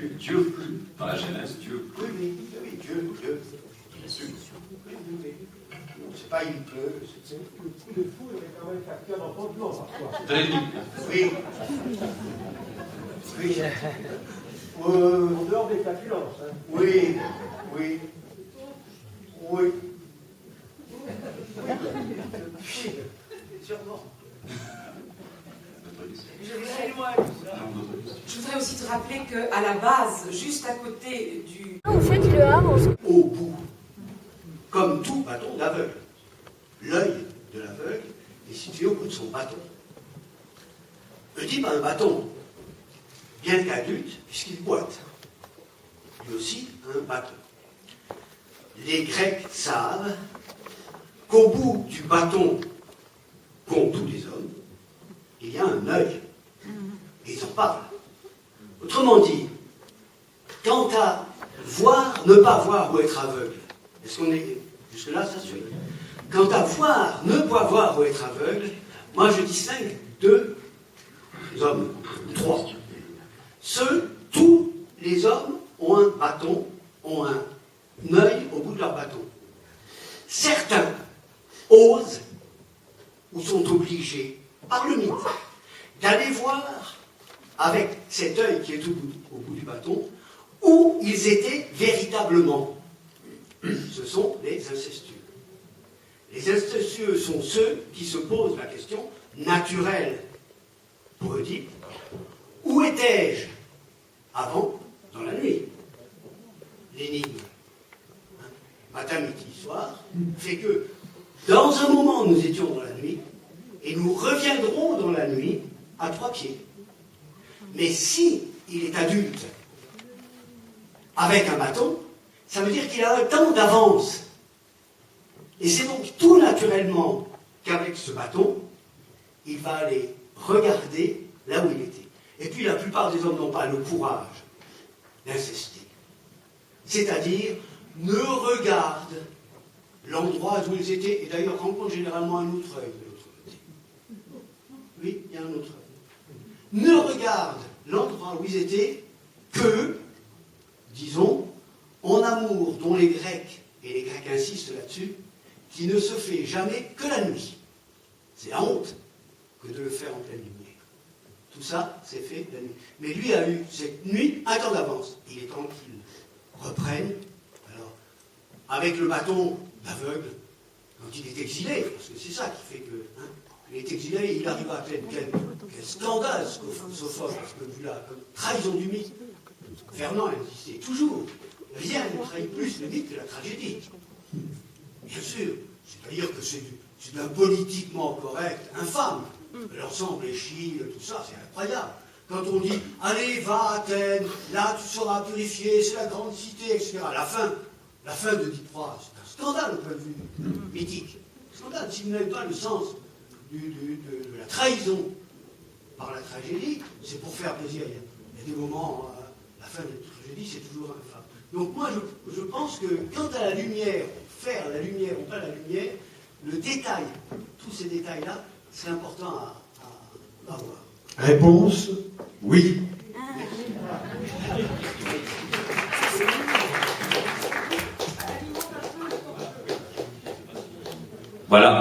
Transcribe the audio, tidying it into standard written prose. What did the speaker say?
Dieu, dans la Genèse, Dieu. Oui, Dieu. Bien sûr. Oui. C'est pas il pleut. Le coup de foudre est quand même facteur d'entendement parfois. Très bien. Oui. En dehors des flatulences. Hein. Oui. Sûrement. Je voudrais aussi te rappeler qu'à la base, juste à côté du... Vous faites le havre. Au bout, comme tout bâton d'aveugle. L'œil de l'aveugle est situé au bout de son bâton. Oedipe a un bâton, bien qu'adulte, puisqu'il boite. Lui aussi a un bâton. Les Grecs savent qu'au bout du bâton qu'ont tous les hommes, il y a un œil. Et ils en parlent. Autrement dit, quant à voir, ne pas voir ou être aveugle, est-ce qu'on est jusque-là, ça suit? Quant à voir, ne pas voir ou être aveugle, moi je distingue deux hommes, trois. Tous les hommes ont un bâton, ont un œil au bout de leur bâton. Certains osent ou sont obligés, par le mythe, d'aller voir avec cet œil qui est au bout du bâton, où ils étaient véritablement. Ce sont les incestueux. Les incestueux sont ceux qui se posent la question naturelle pour Oedipe. Où étais-je avant, dans la nuit? L'énigme, matin, midi, soir, fait que dans un moment nous étions dans la nuit et nous reviendrons dans la nuit à 3 pieds. Mais si il est adulte avec un bâton, ça veut dire qu'il a un temps d'avance. Et c'est donc tout naturellement qu'avec ce bâton, il va aller regarder là où il était. Et puis la plupart des hommes n'ont pas le courage d'incester. C'est-à-dire, ne regardent l'endroit où ils étaient, et d'ailleurs rencontrent généralement un autre œil de l'autre côté. Oui, il y a un autre œil. Ne regardent l'endroit où ils étaient que, disons, en amour dont les Grecs, et les Grecs insistent là-dessus, qui ne se fait jamais que la nuit. C'est la honte que de le faire en pleine lumière. Tout ça, c'est fait la nuit. Mais lui a eu cette nuit un temps d'avance. Il est temps qu'il reprenne. Alors, avec le bâton d'aveugle, quand il est exilé, parce que c'est ça qui fait que, il est exilé, il arrive à peine. Quel scandale, Sophocles, vu là, comme trahison du mythe. Fernand insistait toujours. Rien ne trahit plus le mythe que la tragédie. Bien sûr, c'est-à-dire que c'est d'un politiquement correct infâme. L'ensemble, Échille, tout ça, c'est incroyable. Quand on dit, allez, va à Athènes, là tu seras purifié, c'est la grande cité, etc. La fin de Diproie, c'est un scandale au point de vue mythique. Scandale, si vous n'avez pas le sens de la trahison par la tragédie, c'est pour faire plaisir. Il y a des moments, la fin de la tragédie, c'est toujours infâme. Donc moi, je pense que quant à la lumière, faire la lumière ou pas la lumière, le détail, tous ces détails-là, c'est important à voir. Réponse, oui. Voilà.